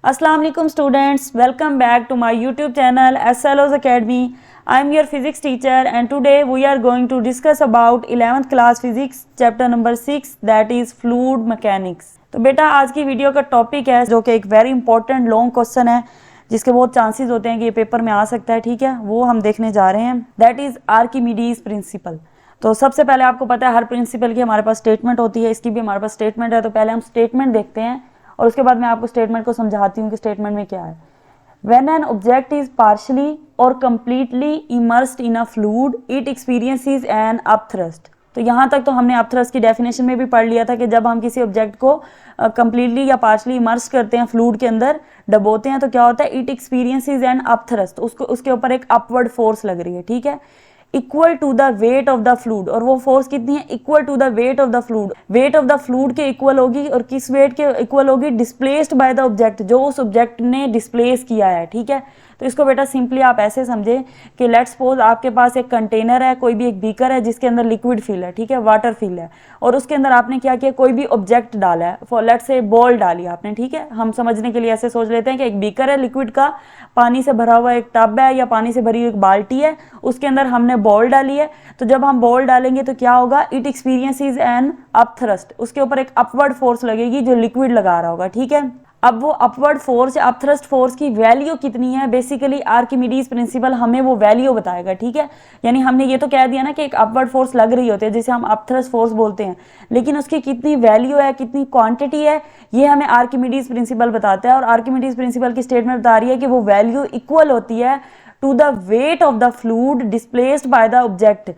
अस्सलाम वालेकुम students, welcome back to my YouTube channel SLO's Academy. I am your physics teacher and today we are going to discuss about 11th class physics chapter number 6 that is fluid mechanics. तो बेटा आज की video का topic है जो कि एक very important long question है जिसके बहुत चांसेस होते हैं कि ये पेपर में आ सकता है, ठीक है, वो हम देखने जा रहे हैं। That is Archimedes principal. तो सबसे पहले आपको पता है हर प्रिंसिपल की हमारे पास स्टेटमेंट होती है, इसकी भी हमारे पास स्टेटमेंट है। तो पहले हम स्टेटमेंट देखते हैं और उसके बाद मैं आपको स्टेटमेंट को समझाती हूँ कि स्टेटमेंट में क्या है। When an object is partially or completely immersed in a fluid, it experiences an upthrust. तो यहाँ तक तो हमने अपथ्रस्ट की डेफिनेशन में भी पढ़ लिया था कि जब हम किसी ऑब्जेक्ट को कंप्लीटली या पार्शली इमर्स करते हैं, फ्लूइड के अंदर डबोते हैं, तो क्या होता है, इट एक्सपीरियंसेस एन अपथ्रस्ट, उसको उसके ऊपर एक अपवर्ड फोर्स लग रही है, ठीक है, equal to the weight of the fluid. और वो फोर्स कितनी है, equal to the weight of the fluid. Weight of the fluid के इक्वल होगी, और किस वेट के इक्वल होगी, डिस्प्लेस्ड बाय द ऑब्जेक्ट, जो उस ऑब्जेक्ट ने डिस्प्लेस किया है, ठीक है। तो इसको बेटा सिंपली आप ऐसे समझे कि लेट्स सपोज आपके पास एक कंटेनर है, कोई भी एक बीकर है जिसके अंदर लिक्विड फिल है, ठीक है, वाटर फिल है, और उसके अंदर आपने क्या किया, कोई भी ऑब्जेक्ट डाला है, फॉर लेट्स से बॉल डाली आपने, ठीक है। हम समझने के लिए ऐसे सोच लेते हैं कि एक बीकर है लिक्विड का, पानी से भरा हुआ एक टब है या पानी से भरी एक बाल्टी है, उसके अंदर हमने बॉल डाली है। तो जब हम बॉल डालेंगे तो क्या होगा, इट एक्सपीरियंसेस एन अपथ्रस्ट, उसके ऊपर एक अपवर्ड फोर्स लगेगी जो लिक्विड लगा रहा होगा, ठीक है। अब वो अपवर्ड फोर्स या अपथ्रस्ट फोर्स की वैल्यू कितनी है, बेसिकली आर्किमिडीज प्रिंसिपल हमें वो वैल्यू बताएगा, ठीक है। यानी हमने ये तो कह दिया ना कि एक अपवर्ड फोर्स लग रही होती है जिसे हम अपथ्रस्ट फोर्स बोलते हैं, लेकिन उसकी कितनी वैल्यू है, कितनी क्वांटिटी है, ये हमें आर्किमिडीज प्रिंसिपल बताता है। और आर्किमिडीज प्रिंसिपल की स्टेटमेंट बता रही है कि वो वैल्यू इक्वल होती है to the weight of the fluid displaced by the object,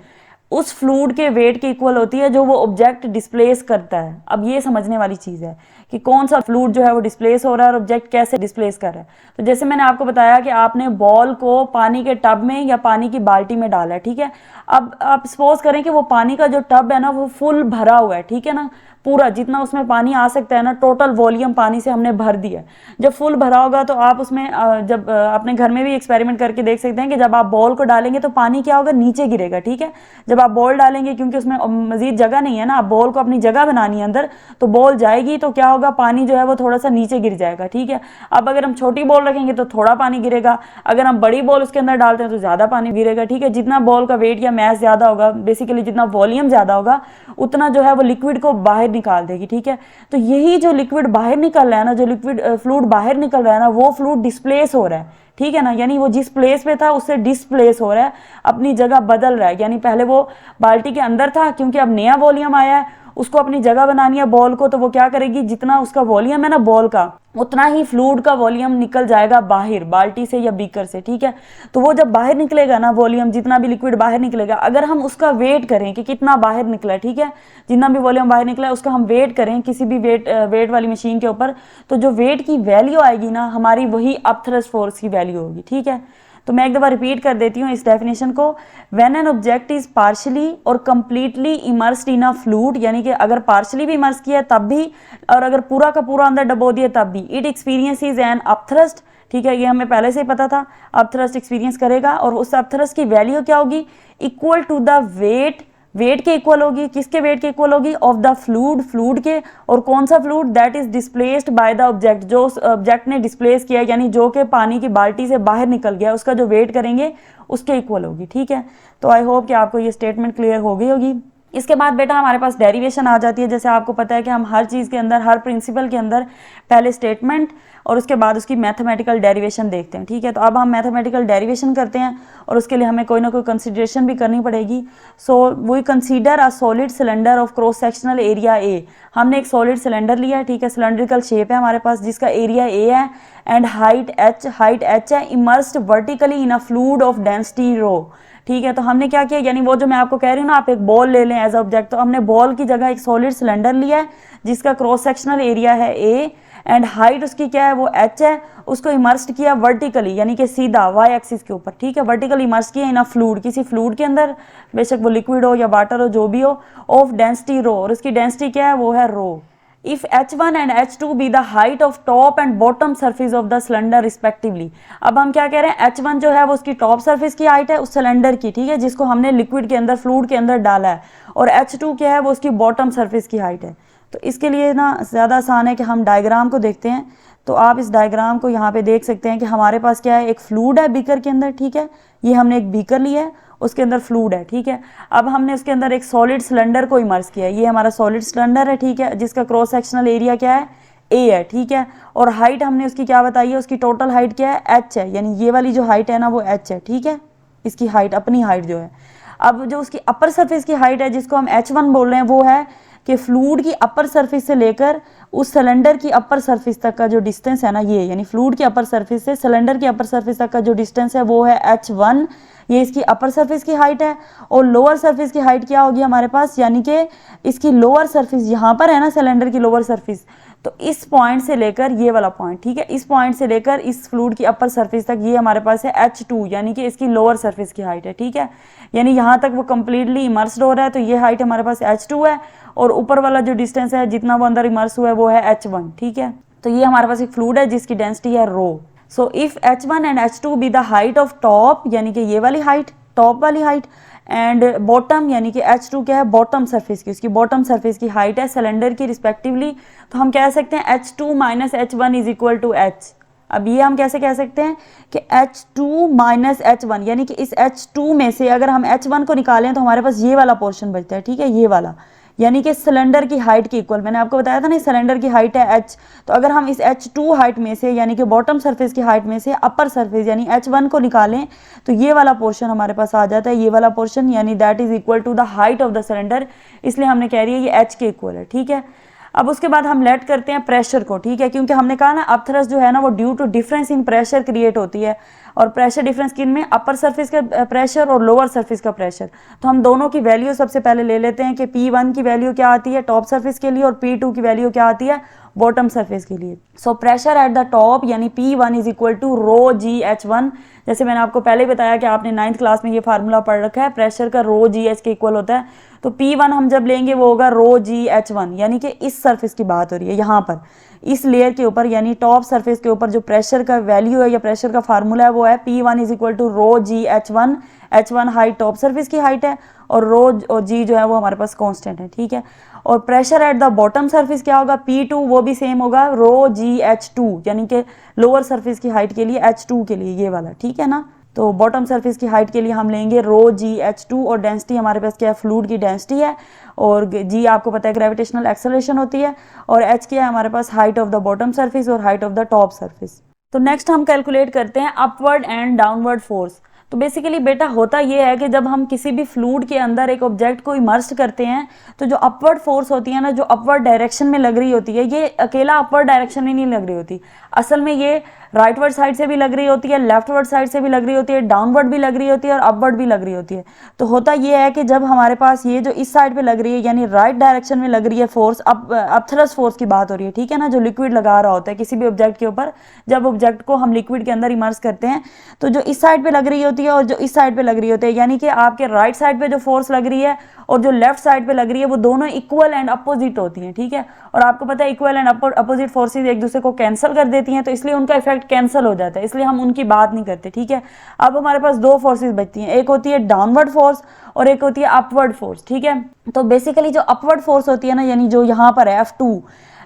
उस फ्लूइड के वेट के इक्वल होती है जो वो ऑब्जेक्ट डिस्प्लेस करता है। अब ये समझने वाली चीज़ है कि कौन सा फ्लूइड जो है वो डिस्प्लेस हो रहा है और ऑब्जेक्ट कैसे डिस्प्लेस कर रहा है। तो जैसे मैंने आपको बताया कि आपने बॉल को पानी के टब में या पानी की बाल्टी में डाला है, ठीक है। अब आप सपोज करें कि वो पानी का जो टब है ना वो फुल भरा हुआ है, ठीक है ना, पूरा जितना उसमें पानी आ सकता है ना, टोटल वॉल्यूम पानी से हमने भर दिया। जब फुल भरा होगा तो आप उसमें जब अपने घर में भी एक्सपेरिमेंट करके देख सकते हैं कि जब आप बॉल को डालेंगे तो पानी क्या होगा, नीचे गिरेगा, ठीक है। जब आप बॉल डालेंगे, क्योंकि उसमें मजीद जगह नहीं है ना, आप बॉल को अपनी जगह बनानी है अंदर, तो बॉल जाएगी तो क्या होगा, पानी जो है वो थोड़ा सा नीचे गिर जाएगा, ठीक है। अब अगर हम छोटी बॉल रखेंगे तो थोड़ा पानी गिरेगा, अगर हम बड़ी बॉल उसके अंदर डालते हैं तो ज्यादा पानी गिरेगा, ठीक है। जितना बॉल का वेट या मैस ज्यादा होगा, बेसिकली जितना वॉल्यूम ज्यादा होगा, उतना जो है वो लिक्विड को बाहर निकाल देगी, ठीक है। तो यही जो लिक्विड बाहर निकल रहा है ना, जो लिक्विड फ्लूइड बाहर निकल रहा है ना, वो फ्लूइड डिस्प्लेस हो रहा है, ठीक है ना। यानी वो जिस प्लेस पे था उससे डिस्प्लेस हो रहा है, अपनी जगह बदल रहा है। यानी पहले वो बाल्टी के अंदर था, क्योंकि अब नया वॉल्यूम आया है, उसको अपनी जगह बनानी है बॉल को, तो वो क्या करेगी, जितना उसका वॉल्यूम है ना बॉल का, उतना ही फ्लूइड का वॉल्यूम निकल जाएगा बाहर बाल्टी से या बीकर से, ठीक है। तो वो जब बाहर निकलेगा ना वॉल्यूम, जितना भी लिक्विड बाहर निकलेगा, अगर हम उसका वेट करें कि कितना बाहर निकला है, ठीक है, जितना भी वॉल्यूम बाहर निकला है उसका हम वेट करें किसी भी वेट वाली मशीन के ऊपर, तो जो वेट की वैल्यू आएगी ना हमारी, वही अपथ्रस्ट फोर्स की वैल्यू होगी, ठीक है। तो मैं एक दफा रिपीट कर देती हूँ इस डेफिनेशन को। When an object is partially और completely immersed in a fluid, यानी कि अगर पार्शली भी इमर्स किया तब भी, और अगर पूरा का पूरा अंदर डबो दिया तब भी, इट एक्सपीरियंसेस एन अपथ्रस्ट, ठीक है, ये हमें पहले से ही पता था, अपथ्रस्ट एक्सपीरियंस करेगा। और उस अपथ्रस्ट की वैल्यू क्या होगी, equal to the weight, weight के इक्वल होगी, किसके वेट के इक्वल होगी, ऑफ द फ्लूइड, फ्लूइड के। और कौन सा fluid, that is displaced by the object, जो उस ऑब्जेक्ट ने डिस्प्लेस किया, यानी जो कि पानी की बाल्टी से बाहर निकल गया, उसका जो वेट करेंगे उसके इक्वल होगी, ठीक है। तो आई होप कि आपको ये स्टेटमेंट क्लियर हो गई होगी। इसके बाद बेटा हमारे पास डेरिवेशन आ जाती है। जैसे आपको पता है कि हम हर चीज़ के अंदर, हर प्रिंसिपल के अंदर पहले स्टेटमेंट और उसके बाद उसकी मैथमेटिकल डेरिवेशन देखते हैं, ठीक है। तो अब हम मैथमेटिकल डेरिवेशन करते हैं और उसके लिए हमें कोई ना कोई कंसिडरेशन भी करनी पड़ेगी। So we consider a solid cylinder of cross sectional area A. हमने एक सॉलिड सिलेंडर लिया है, ठीक है, सिलेंड्रिकल शेप है हमारे पास, जिसका एरिया ए है एंड हाइट एच है, immersed vertically in a fluid of density rho, ठीक है। तो हमने क्या किया, यानी वो जो मैं आपको कह रही हूँ ना, आप एक बॉल ले लें एज ऑब्जेक्ट, तो हमने बॉल की जगह एक सॉलिड सिलेंडर लिया है जिसका क्रॉस सेक्शनल एरिया है ए एंड हाइट उसकी क्या है, वो एच है, उसको इमर्स्ड किया वर्टिकली, यानी कि सीधा वाई एक्सिस के ऊपर, ठीक है, वर्टिकली इमर्स किया इन अ फ्लूइड, किसी फ्लूइड के अंदर, बेशक वो लिक्विड हो या वाटर हो, जो भी हो, ऑफ डेंसिटी रो, और उसकी डेंसिटी क्या है, वो है रो। If H1 and H2 be the height of top and bottom surface of the cylinder respectively। अब हम क्या कह रहे हैं, H1 जो है वो उसकी टॉप सरफेस की हाइट है उस सिलेंडर की, ठीक है, जिसको हमने लिक्विड के अंदर, फ्लूइड के अंदर डाला है, और H2 क्या है, वो उसकी बॉटम सरफेस की हाइट है। तो इसके लिए ना ज़्यादा आसान है कि हम डायग्राम को देखते हैं। तो आप इस डायग्राम को यहाँ पे देख सकते हैं कि हमारे पास क्या है, एक फ्लूइड है बीकर के अंदर, ठीक है। ये हमने एक बीकर लिया है, उसके अंदर फ्लूइड है, ठीक है। अब हमने उसके अंदर एक सॉलिड सिलेंडर को इमर्स किया है, ये हमारा सॉलिड सिलेंडर है, ठीक है, जिसका क्रॉस सेक्शनल एरिया क्या है, ए है, ठीक है। और हाइट हमने उसकी क्या बताई है, उसकी टोटल हाइट क्या है, एच है, यानी ये वाली जो हाइट है ना वो एच है, ठीक है, इसकी हाइट, अपनी हाइट जो है। अब जो उसकी अपर सरफेस की हाइट है, जिसको हम H1 बोल रहे हैं, वो है कि फ्लूइड की अपर सरफेस से लेकर उस सिलेंडर की अपर सरफेस तक का जो डिस्टेंस है ना, ये यानी फ्लूइड की अपर सरफेस से सिलेंडर की अपर सरफेस तक का जो डिस्टेंस है वो है H1, ये इसकी अपर सरफेस की हाइट है। और लोअर सरफेस की हाइट क्या होगी हमारे पास, यानी कि इसकी लोअर सरफेस यहाँ पर है ना सिलेंडर की लोअर सरफेस, तो इस पॉइंट से लेकर ये वाला पॉइंट, ठीक है, इस पॉइंट से लेकर इस फ्लूइड की अपर सरफेस तक ये हमारे पास है H2, यानी कि इसकी लोअर सरफेस की हाइट है, ठीक है। यानी यहाँ तक वो कंप्लीटली इमर्स्ड हो रहा है, तो ये हाइट हमारे पास H2 है, और ऊपर वाला जो डिस्टेंस है जितना वो अंदर इमर्स हुआ है वो है H1, ठीक है। तो ये हमारे पास एक फ्लूइड है जिसकी डेंसिटी है rho. So if H1 and H2 be the height of top, यानी कि ये वाली हाइट, टॉप वाली हाइट, एंड बॉटम यानी कि H2 क्या है, बॉटम सरफेस की, उसकी बॉटम सरफेस की हाइट है सिलेंडर की रिस्पेक्टिवली, तो हम कह सकते हैं H2 minus H1 is equal to H। अब ये हम कैसे कह सकते हैं कि H2 माइनस H1, यानी कि इस H2 में से अगर हम H1 को निकालें तो हमारे पास ये वाला पोर्शन बचता है, ठीक है, ये वाला, यानी कि सिलेंडर की हाइट के इक्वल। मैंने आपको बताया था ना सिलेंडर की हाइट है H, तो अगर हम इस H2 हाइट में से यानी कि बॉटम सरफेस की हाइट में से अपर सरफेस यानी H1 को निकालें तो ये वाला पोर्शन हमारे पास आ जाता है, ये वाला पोर्शन, यानी that is equal to the height of the cylinder, इसलिए हमने कह रही है ये H के इक्वल है, ठीक है। अब उसके बाद हम लेट करते हैं प्रेशर को, ठीक है, क्योंकि हमने कहा ना अपथ्रस्ट जो है ना वो due to difference in pressure create होती है, और प्रेशर डिफरेंस किन में, अपर सरफेस का प्रेशर और लोअर सरफेस का प्रेशर। तो हम दोनों की वैल्यू सबसे पहले ले लेते हैं कि P1 की वैल्यू क्या आती है टॉप सरफेस के लिए, और P2 की वैल्यू क्या आती है बॉटम सरफेस के लिए। So pressure at the top यानी P1 is equal to rho g H1, जैसे मैंने आपको पहले ही बताया कि आपने 9th क्लास में ये फार्मूला पढ़ रखा है, प्रेशर का रो जी एच के इक्वल होता है। तो P1 हम जब लेंगे वो होगा रो जी H1, यानी कि इस सरफेस की बात हो रही है यहाँ पर, इस लेयर के ऊपर यानी टॉप सरफेस के ऊपर जो प्रेशर का वैल्यू है या प्रेशर का फार्मूला है वो है P1 is equal to rho g H1, H1 height top surface की हाइट है, और रो और जी जो है वो हमारे पास कांस्टेंट है, ठीक है। और pressure at the bottom surface क्या होगा, P2, वो भी सेम होगा रो जी H2, यानी कि लोअर सरफेस की हाइट के लिए H2 के लिए ये वाला, ठीक है ना। तो बॉटम सरफेस की हाइट के लिए हम लेंगे रो जी H2, और डेंसिटी हमारे पास क्या है, फ्लूइड की डेंसिटी है, और जी आपको पता है ग्रेविटेशनल एक्सेलरेशन होती है, और H क्या है हमारे पास height of the bottom surface और height of the top surface. तो नेक्स्ट हम कैलकुलेट करते हैं अपवर्ड एंड डाउनवर्ड फोर्स। तो बेसिकली बेटा होता ये है कि जब हम किसी भी फ्लूइड के अंदर एक ऑब्जेक्ट को इमर्स करते हैं तो जो अपवर्ड फोर्स होती है ना, जो अपवर्ड डायरेक्शन में लग रही होती है, ये अकेला अपवर्ड डायरेक्शन में नहीं लग रही होती, असल में ये राइटवर्ड साइड से भी लग रही होती है, लेफ्टवर्ड साइड से भी लग रही होती है, डाउनवर्ड भी लग रही होती है और अपवर्ड भी लग रही होती है। तो होता ये है कि जब हमारे पास ये जो इस साइड पे लग रही है यानी राइट डायरेक्शन में लग रही है फोर्स, अपथ्रस्ट फोर्स की बात हो रही है, ठीक है ना, जो लिक्विड लगा रहा होता है किसी भी ऑब्जेक्ट के ऊपर, जब ऑब्जेक्ट को हम लिक्विड के अंदर इमर्स करते हैं तो जो इस साइड पे लग रही होती है और जो इस साइड पे लग रही होती है, यानी कि आपके राइट साइड पे जो फोर्स लग रही है और जो लेफ्ट साइड पे लग रही है वो दोनों इक्वल एंड अपोजिट होती हैं, ठीक है। और आपको पता है इक्वल एंड अपोजिट फोर्सेज एक दूसरे को कैंसिल कर देती हैं, तो इसलिए उनका इफेक्ट कैंसिल हो जाता है, इसलिए हम उनकी बात नहीं करते, ठीक है। अब हमारे पास दो फोर्सेज बचती हैं, एक होती है डाउनवर्ड फोर्स और एक होती है अपवर्ड फोर्स, ठीक है। तो बेसिकली जो अपवर्ड फोर्स होती है ना, यानी जो यहाँ पर है F2,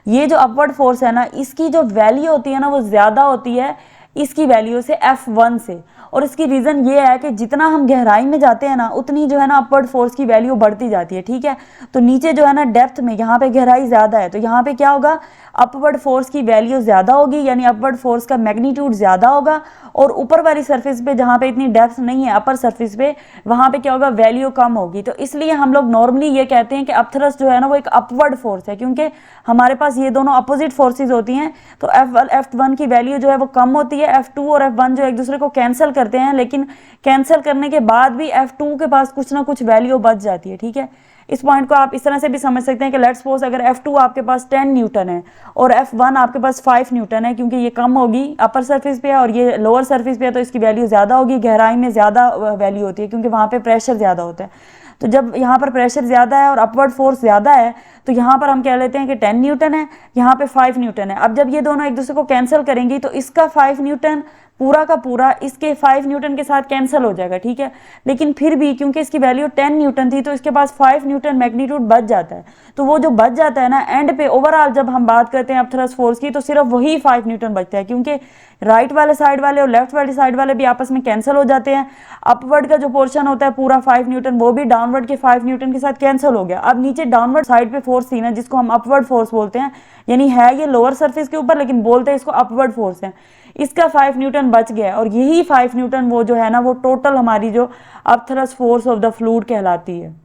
ये जो अपवर्ड फोर्स है ना, इसकी जो वैल्यू होती है ना वो ज्यादा होती है इसकी वैल्यू से F1 से, और इसकी रीजन ये है कि जितना हम गहराई में जाते हैं ना उतनी जो है ना अपवर्ड फोर्स की वैल्यू बढ़ती जाती है, ठीक है। तो नीचे जो है ना डेप्थ में यहाँ पे गहराई ज्यादा है, तो यहाँ पे क्या होगा, अपवर्ड फोर्स की वैल्यू ज्यादा होगी, यानी अपवर्ड फोर्स का मैग्नीट्यूड ज्यादा होगा, और ऊपर वाली सरफेस पे जहाँ पे इतनी डेप्थ नहीं है अपर सरफेस पे, वहां पे क्या होगा, वैल्यू कम होगी। तो इसलिए हम लोग नॉर्मली ये कहते हैं कि अपथ्रस्ट जो है ना वो एक अपवर्ड फोर्स है, क्योंकि हमारे पास ये दोनों अपोजिट फोर्सेज होती हैं। तो F1 की वैल्यू जो है वो कम होती है, F2 और F1 जो एक दूसरे को कैंसिल करते हैं, लेकिन कैंसिल करने के बाद भी F2 के पास कुछ ना कुछ वैल्यू बच जाती है, ठीक है। इस पॉइंट को आप इस तरह से भी समझ सकते हैं कि लेट्स सपोज अगर F2 आपके पास 10 न्यूटन है और F1 आपके पास 5 न्यूटन है, क्योंकि ये कम होगी अपर सरफेस पे है और ये लोअर सरफेस पे है, तो इसकी वैल्यू ज्यादा होगी, गहराई में ज्यादा वैल्यू होती है क्योंकि वहां पे प्रेशर ज्यादा होता है। तो जब यहाँ पर प्रेशर ज़्यादा है और अपवर्ड फोर्स ज़्यादा है तो यहाँ पर हम कह लेते हैं कि 10 न्यूटन है, यहाँ पे 5 न्यूटन है। अब जब ये दोनों एक दूसरे को कैंसिल करेंगी तो इसका 5 न्यूटन पूरा का पूरा इसके 5 न्यूटन के साथ कैंसिल हो जाएगा, ठीक है। लेकिन फिर भी क्योंकि इसकी वैल्यू 10 न्यूटन थी तो इसके पास 5 न्यूटन मैग्नीट्यूड बच जाता है। तो वो जो बच जाता है ना, एंड पे ओवरऑल जब हम बात करते हैं अब थ्रस्ट फोर्स की, तो सिर्फ वही 5 न्यूटन बचता है, क्योंकि राइट वाले साइड वाले और लेफ्ट वाली साइड वाले भी आपस में कैंसिल हो जाते हैं। अपवर्ड का जो पोर्शन होता है पूरा 5 न्यूटन, वो भी डाउनवर्ड के 5 न्यूटन के साथ कैंसिल हो गया। अब नीचे डाउनवर्ड साइड पे फोर्स थी ना, जिसको हम अपवर्ड फोर्स बोलते हैं, यानी है ये लोअर सरफेस के ऊपर लेकिन बोलते हैं इसको अपवर्ड फोर्स है, इसका 5 न्यूटन बच गया। और यही 5 न्यूटन वो जो है ना, वो टोटल हमारी जो upthrust force of the fluid कहलाती है।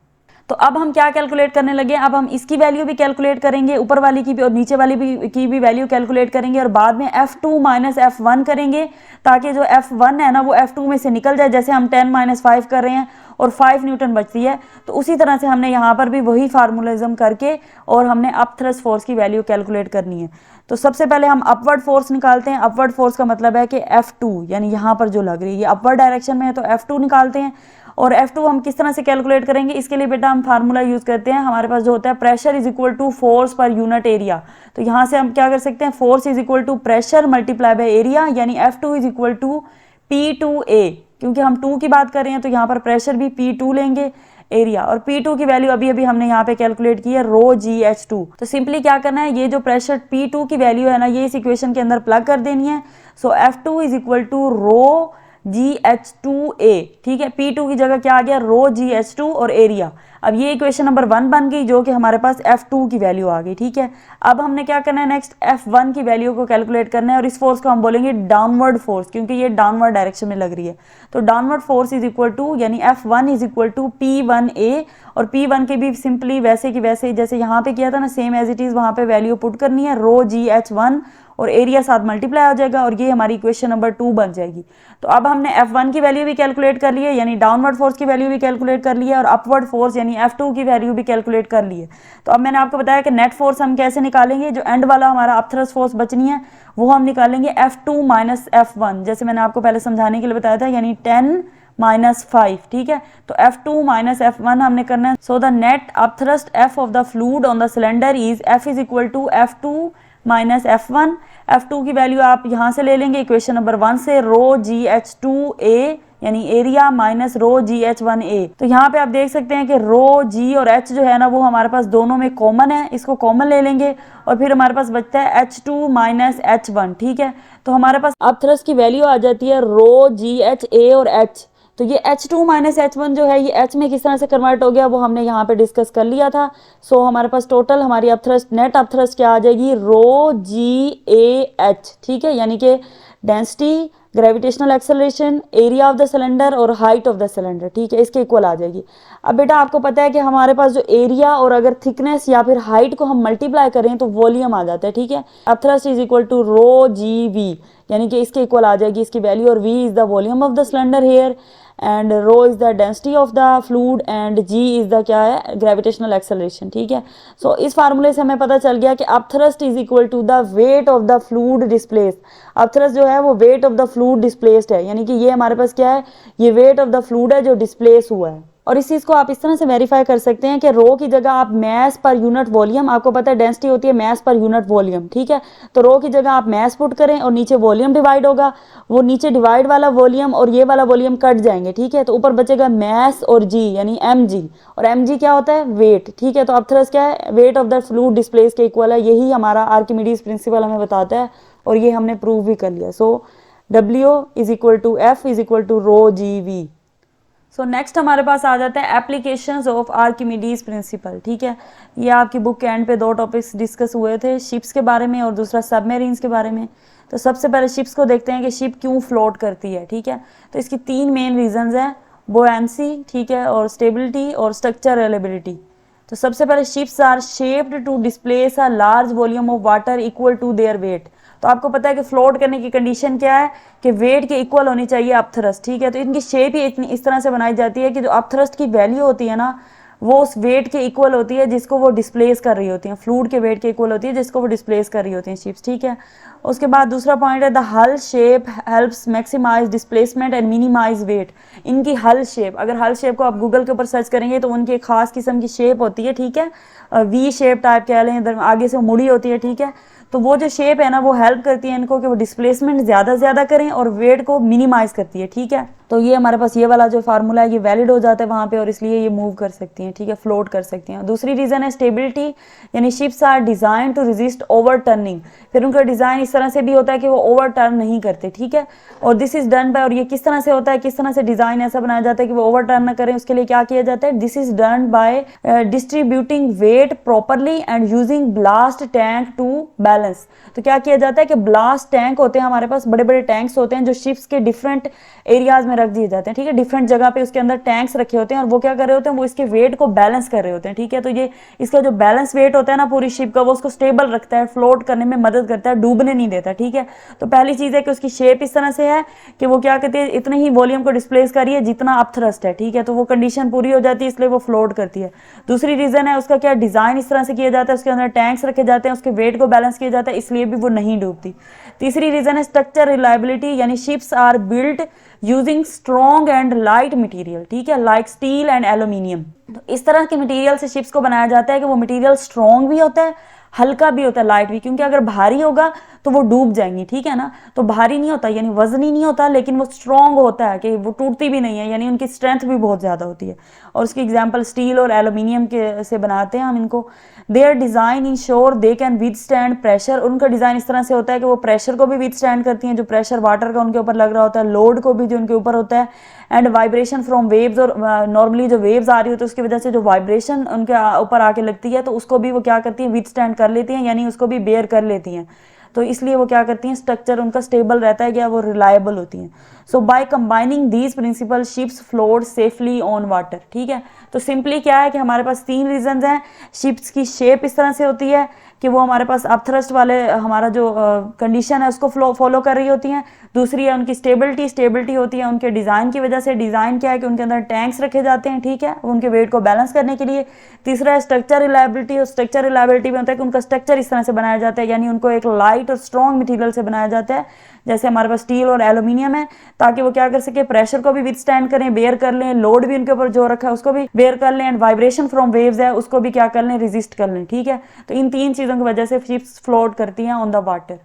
तो अब हम क्या कैलकुलेट करने लगे, अब हम इसकी वैल्यू भी कैलकुलेट करेंगे, ऊपर वाली की भी और नीचे वाली की भी वैल्यू कैलकुलेट करेंगे, और बाद में F2 माइनस F1 करेंगे, ताकि जो F1 है ना वो F2 में से निकल जाए। जैसे हम 10 माइनस 5 कर रहे हैं और 5 न्यूटन बचती है, तो उसी तरह से हमने यहाँ पर भी वही फार्मूलिज्म करके और हमने अपथ्रस्ट फोर्स की वैल्यू कैलकुलेट करनी है। तो सबसे पहले हम अपवर्ड फोर्स निकालते हैं। अपवर्ड फोर्स का मतलब है कि F2, यानी यहाँ पर जो लग रही है ये अपवर्ड डायरेक्शन में है, तो F2 निकालते हैं। और F2 हम किस तरह से कैलकुलेट करेंगे, इसके लिए बेटा हम फार्मूला यूज करते हैं। हमारे पास जो होता है pressure is equal to force पर यूनिट एरिया। तो यहाँ से हम क्या कर सकते हैं, force is equal to pressure multiply by area, यानी F2 is equal to P2A। क्योंकि हम 2 की बात कर रहे हैं तो यहाँ पर प्रेशर भी P2 लेंगे, एरिया, और P2 की वैल्यू अभी अभी हमने यहाँ पे कैलकुलेट की है ρGH2। तो सिंपली क्या करना है, ये जो प्रेशर P2 की वैल्यू है ना, ये इस इक्वेशन के अंदर प्लग कर देनी है। सो F2 is equal to ρGH2A, ठीक है। P2 की जगह क्या आ गया, ρGH2 और एरिया। अब ये इक्वेशन नंबर 1 बन गई, जो कि हमारे पास F2 की वैल्यू आ गई, ठीक है। अब हमने क्या करना है, नेक्स्ट F1 की वैल्यू को कैलकुलेट करना है, और इस फोर्स को हम बोलेंगे डाउनवर्ड फोर्स, क्योंकि ये डाउनवर्ड डायरेक्शन में लग रही है। तो downward force is equal to, यानी F1 is equal to P1A, और P1 के भी सिंपली वैसे की वैसे जैसे यहाँ पे किया था ना, सेम एज इट इज वहाँ पे वैल्यू पुट करनी है, ρGH1 और एरिया साथ मल्टीप्लाई हो जाएगा, और ये हमारी इक्वेशन नंबर 2 बन जाएगी। तो अब हमने F1 की वैल्यू भी कैलकुलेट कर ली है, यानी डाउनवर्ड फोर्स की वैल्यू भी कैलकुलेट कर ली है, और अपवर्ड फोर्स यानी F2 की वैल्यू भी कैलकुलेट कर ली है। तो अब मैंने आपको बताया कि नेट फोर्स हम कैसे निकालेंगे, जो एंड वाला हमारा अपथ्रस्ट फोर्स बचनी है वो हम निकालेंगे F2 माइनस F1, जैसे मैंने आपको पहले समझाने के लिए बताया था, यानी 10 माइनस 5, ठीक है। तो F2 माइनस F1 हमने करना है। So the net upthrust F of the fluid on the cylinder is F is equal to F2 minus F1। F2 की वैल्यू आप यहाँ से ले लेंगे इक्वेशन नंबर 1 से, ρGH2A यानी एरिया माइनस ρGH1A। तो यहाँ पे आप देख सकते हैं कि ρG और H जो है ना वो हमारे पास दोनों में कॉमन है, इसको कॉमन ले लेंगे, और फिर हमारे पास बचता है H2 माइनस H1, ठीक है। तो हमारे पास अपथ्रस्ट की वैल्यू आ जाती है ρGHA और H। तो ये H2 माइनस H1 जो है ये H में किस तरह से कन्वर्ट हो गया वो हमने यहाँ पे डिस्कस कर लिया था। सो हमारे पास टोटल हमारी अपथ्रस्ट, नेट अपथ्रस्ट क्या आ जाएगी, ρGAH, ठीक है, यानी कि density, gravitational acceleration, area of the cylinder और हाइट ऑफ द सिलेंडर, ठीक है, इसके इक्वल आ जाएगी। अब बेटा आपको पता है कि हमारे पास जो एरिया और अगर थिकनेस या फिर हाइट को हम मल्टीप्लाई करें तो वॉल्यूम आ जाता है, ठीक है। Upthrust is equal to ρGV, यानी कि इसके इक्वल आ जाएगी इसकी वैल्यू, और V is the volume of the cylinder here, and rho is the density of the fluid, and G is the क्या है, ग्रेविटेशनल एक्सेलरेशन, ठीक है। सो इस फार्मूले से हमें पता चल गया कि upthrust is equal to the weight of the fluid displaced. Upthrust जो है वो weight of the fluid displaced है, यानी कि ये हमारे पास क्या है, ये वेट ऑफ द फ्लूइड है जो डिस्प्लेस हुआ है। और इस चीज़ को आप इस तरह से वेरीफाई कर सकते हैं कि रो की जगह आप मैस पर यूनिट वॉल्यूम, आपको पता है डेंसिटी होती है मैस पर यूनिट वॉल्यूम, ठीक है। तो रो की जगह आप मैस पुट करें और नीचे वॉल्यूम डिवाइड होगा, वो नीचे डिवाइड वाला वॉल्यूम और ये वाला वॉल्यूम कट जाएंगे, ठीक है। तो ऊपर बचेगा मैस और G यानी mg, और mg क्या होता है, वेट, ठीक है। तो अपथ्रस्ट क्या है, wait of the fluid displace के इक्वल है, यही हमारा आर्किमिडीज प्रिंसिपल हमें बताता है, और ये हमने प्रूव भी कर लिया। So W is equal to F is equal to ρGV। So next हमारे पास आ जाता है एप्लीकेशंस ऑफ आर्किमिडीज प्रिंसिपल, ठीक है। ये आपकी बुक के एंड पे 2 टॉपिक्स डिस्कस हुए थे, शिप्स के बारे में और दूसरा सबमरीन्स के बारे में। तो सबसे पहले शिप्स को देखते हैं कि शिप क्यों फ्लोट करती है, ठीक है। तो इसकी 3 मेन रीजंस हैं, बोयंसी, ठीक है, और स्टेबिलिटी और स्ट्रक्चर रिलायबिलिटी। तो सबसे पहले ships are shaped to displace a large volume of water equal to their weight. तो आपको पता है कि फ्लोट करने की कंडीशन क्या है कि वेट के इक्वल होनी चाहिए अपथ्रस्ट, ठीक है। तो इनकी शेप ही इतनी इस तरह से बनाई जाती है कि जो अपथ्रस्ट की वैल्यू होती है ना वो उस वेट के इक्वल होती है जिसको वो डिस्प्लेस कर रही होती हैं, फ्लूइड के वेट के इक्वल होती है जिसको वो डिस्प्लेस कर रही होती हैं शिप्स, ठीक है। उसके बाद दूसरा पॉइंट है the hull shape helps maximise displacement and minimise weight. इनकी हल शेप, अगर हल शेप को आप गूगल के ऊपर सर्च करेंगे तो उनकी एक खास किस्म की शेप होती है, ठीक है, वी शेप टाइप कह लें, इधर आगे से मुड़ी होती है, ठीक है। तो वो जो शेप है ना वो हेल्प करती है इनको कि वो डिस्प्लेसमेंट ज़्यादा से ज़्यादा करें और वेट को मिनिमाइज करती है, ठीक है। तो ये हमारे पास ये वाला जो फार्मूला है ये वैलिड हो जाता है वहाँ पे और इसलिए ये मूव कर सकती हैं, ठीक है, फ्लोट कर सकती हैं। दूसरी रीज़न है स्टेबिलिटी, यानी ships are design to resist overturning. फिर उनका डिज़ाइन इस तरह से भी होता है कि वो ओवर टर्न नहीं करते, ठीक है। और दिस इज डन बाय, और ये किस तरह से होता है, किस तरह से डिज़ाइन ऐसा बनाया जाता है कि वो ओवर टर्न ना करें, उसके लिए क्या किया जाता है, this is done by distributing weight properly and using ballast tank to balance. तो क्या किया जाता है कि ब्लास्ट टैंक होते हैं हमारे पास, बड़े बड़े टैंक्स होते हैं जो शिप्स के डिफरेंट एरियाज में रख दिए जाते हैं, ठीक है, डिफरेंट जगह पे उसके अंदर टैंक्स रखे होते हैं और वो क्या कर रहे होते हैं, वो इसके वेट को बैलेंस कर रहे होते हैं, ठीक है। तो ये इसका जो बैलेंस वेट होता है ना पूरी शिप का, वो उसको स्टेबल रखता है, फ्लोट करने में मदद करता है, डूबने नहीं देता, ठीक है। तो पहली चीज है कि उसकी शेप इस तरह से है कि वो क्या कहते हैं, इतने ही वॉल्यूम को डिस्प्लेस कर रही है जितना अप थ्रस्ट है, ठीक है। तो वो कंडीशन पूरी हो जाती है, इसलिए वो फ्लोट करती है। दूसरी रीजन है उसका क्या, डिजाइन इस तरह से किया जाता है, उसके अंदर टैंक्स रखे जाते हैं, उसके वेट को बैलेंस किया जाता है, इसलिए भी वो नहीं डूबती। तीसरी रीजन है स्ट्रक्चर रिलायबिलिटी, यानी ships are built using strong and light material, ठीक है, लाइक स्टील एंड एल्यूमिनियम। तो इस तरह के मटेरियल से शिप्स को बनाया जाता है कि वो मटेरियल स्ट्रॉन्ग भी होता है, हल्का भी होता है, लाइट भी, क्योंकि अगर भारी होगा तो वो डूब जाएंगी, ठीक है ना। तो भारी नहीं होता यानी वजनी नहीं होता, लेकिन वो स्ट्रॉन्ग होता है कि वो टूटती भी नहीं है, यानी उनकी स्ट्रेंथ भी बहुत ज़्यादा होती है। और उसकी एग्जांपल स्टील और एल्यूमिनियम के से बनाते हैं हम इनको। Their design ensure they can withstand pressure, उनका डिज़ाइन इस तरह से होता है कि वो प्रेशर को भी विदस्टैंड करती हैं, जो प्रेशर वाटर का उनके ऊपर लग रहा होता है, लोड को भी जो उनके ऊपर होता है, एंड वाइब्रेशन फ्रॉम वेव्स, और नॉर्मली जो वेव्स आ रही होती है उसकी वजह से जो वाइब्रेशन उनके ऊपर आके लगती है तो उसको भी वो क्या करती है, विदस्टैंड कर लेती हैं, यानी उसको भी बेयर कर लेती हैं। तो इसलिए वो क्या करती हैं, स्ट्रक्चर उनका स्टेबल रहता है, क्या वो रिलायबल होती हैं। So by combining these principle ships float safely on water, ठीक है। तो सिंपली क्या है कि हमारे पास तीन रीजंस हैं। शिप्स की शेप इस तरह से होती है कि वो हमारे पास अपथ्रस्ट वाले हमारा जो कंडीशन है उसको फॉलो कर रही होती हैं। दूसरी है उनकी स्टेबिलिटी होती है उनके डिज़ाइन की वजह से। डिज़ाइन क्या है कि उनके अंदर टैंक्स रखे जाते हैं, ठीक है, उनके वेट को बैलेंस करने के लिए। तीसरा है स्ट्रक्चर रिलायबिलिटी, और स्ट्रक्चर रिलायबिलिटी में होता है कि उनका स्ट्रक्चर इस तरह से बनाया जाता है, यानी उनको एक लाइट और स्ट्रॉन्ग मटीरियल से बनाया जाता है, जैसे हमारे पास स्टील और एल्यूमिनियम है, ताकि वो क्या कर सके, प्रेशर को भी विदस्टैंड करें, बेयर कर लें, लोड भी उनके ऊपर जो रखा है उसको भी बेयर कर लें, एंड वाइब्रेशन फ्रॉम वेव्स है उसको भी क्या कर लें, रेजिस्ट कर लें, ठीक है। तो इन तीन चीज़ों की वजह से शिप्स फ्लोट करती हैं ऑन द वाटर।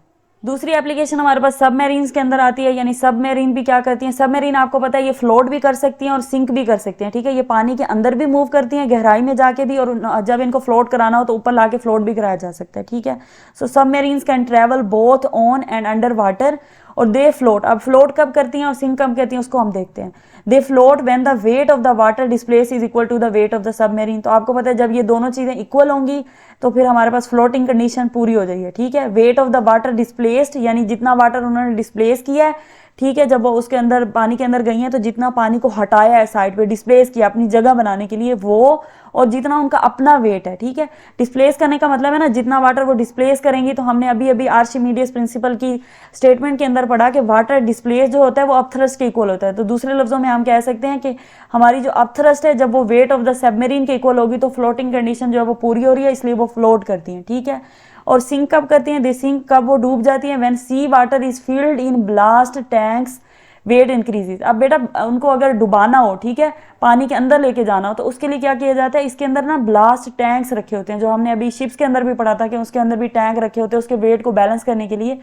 दूसरी एप्लीकेशन हमारे पास सबमेरीन्स के अंदर आती है, यानी सबमेरीन भी क्या करती हैं, सबमेरीन आपको पता है ये फ्लोट भी कर सकती हैं और सिंक भी कर सकती हैं, ठीक है। ये पानी के अंदर भी मूव करती हैं, गहराई में जाके भी, और जब इनको फ्लोट कराना हो तो ऊपर लाके फ्लोट भी कराया जा सकता है, ठीक है। So submarines can travel both on and under water, और दे फ्लोट। अब फ्लोट कब करती हैं और सिंक कब करती हैं उसको हम देखते हैं। They float when the weight of the water displace is equal to the weight of the submarine. तो आपको पता है जब ये दोनों चीज़ें इक्वल होंगी तो फिर हमारे पास फ्लोटिंग कंडीशन पूरी हो जाएगी, ठीक है। Wait of the water displaced, यानी जितना वाटर उन्होंने डिस्प्लेस किया है, ठीक है, जब वो उसके अंदर पानी के अंदर गई हैं तो जितना पानी को हटाया है साइड पे, डिस्प्लेस किया अपनी जगह बनाने के लिए वो, और जितना उनका अपना वेट है, ठीक है। डिस्प्लेस करने का मतलब है ना जितना वाटर वो डिस्प्लेस करेंगी। तो हमने अभी अभी आर्चिमीडियस प्रिंसिपल की स्टेटमेंट के अंदर पढ़ा कि वाटर डिस्प्लेस जो होता है वो अपथ्रस्ट के इक्वल होता है। तो दूसरे लफ्जों में हम कह सकते हैं कि हमारी जो अपथ्रस्ट है जब वो वेट ऑफ द सबमेरीन के इक्वल होगी तो फ्लोटिंग कंडीशन जो है वो पूरी हो रही है, इसलिए वो फ्लोट करती हैं, ठीक है। और सिंक कब करती हैं, दे सिंक कब वो डूब जाती हैं, when sea water is filled in ballast tanks weight increases. अब बेटा उनको अगर डुबाना हो, ठीक है, पानी के अंदर लेके जाना हो तो उसके लिए क्या किया जाता है, इसके अंदर ना ब्लास्ट टैंक्स रखे होते हैं, जो हमने अभी शिप्स के अंदर भी पढ़ा था कि उसके अंदर भी टैंक रखे होते हैं उसके वेट को बैलेंस करने के लिए।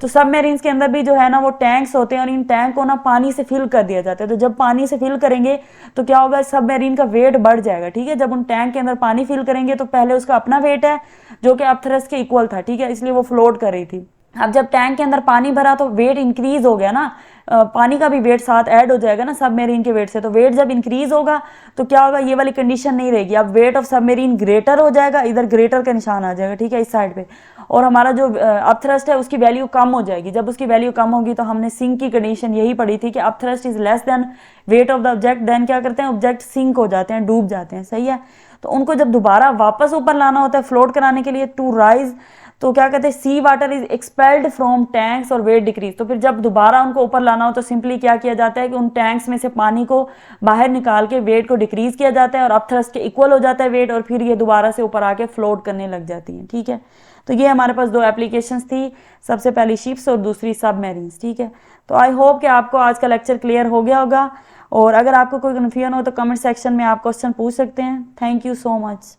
तो सबमेरीन्स के अंदर भी जो है ना वो टैंक्स होते हैं, और इन टैंक को ना पानी से फिल कर दिया जाता है। तो जब पानी से फिल करेंगे तो क्या होगा, सबमेरीन का वेट बढ़ जाएगा, ठीक है। जब उन टैंक के अंदर पानी फिल करेंगे तो पहले उसका अपना वेट है जो कि अपथ्रस्ट के इक्वल था, ठीक है, इसलिए वो फ्लोट कर रही थी। अब जब टैंक के अंदर पानी भरा तो वेट इंक्रीज हो गया ना, पानी का भी वेट साथ ऐड हो जाएगा ना सबमेरीन के वेट से। तो वेट जब इंक्रीज होगा तो क्या होगा, ये वाली कंडीशन नहीं रहेगी, अब वेट ऑफ सबमेरीन ग्रेटर हो जाएगा, इधर ग्रेटर का निशान आ जाएगा, ठीक है, इस साइड पे। और हमारा जो अपथ्रस्ट है उसकी वैल्यू कम हो जाएगी। जब उसकी वैल्यू कम होगी तो हमने सिंक की कंडीशन यही पढ़ी थी कि upthrust is less than weight of the object, then क्या करते हैं, ऑब्जेक्ट सिंक हो जाते हैं, डूब जाते हैं, सही है। तो उनको जब दोबारा वापस ऊपर लाना होता है फ्लोट कराने के लिए, टू राइज, तो क्या कहते हैं, sea water is expelled from tanks और वेट डिक्रीज। तो फिर जब दोबारा उनको ऊपर लाना हो तो सिंपली क्या किया जाता है कि उन टैंक्स में से पानी को बाहर निकाल के वेट को डिक्रीज किया जाता है और अपथ्रस्ट के इक्वल हो जाता है वेट, और फिर ये दोबारा से ऊपर आके फ्लोट करने लग जाती है, ठीक है। तो ये हमारे पास दो एप्लीकेशंस थी, सबसे पहली शिप्स और दूसरी सबमरीन्स, ठीक है। तो आई होप कि आपको आज का लेक्चर क्लियर हो गया होगा, और अगर आपको कोई कन्फ्यूजन हो तो कमेंट सेक्शन में आप क्वेश्चन पूछ सकते हैं। Thank you so much.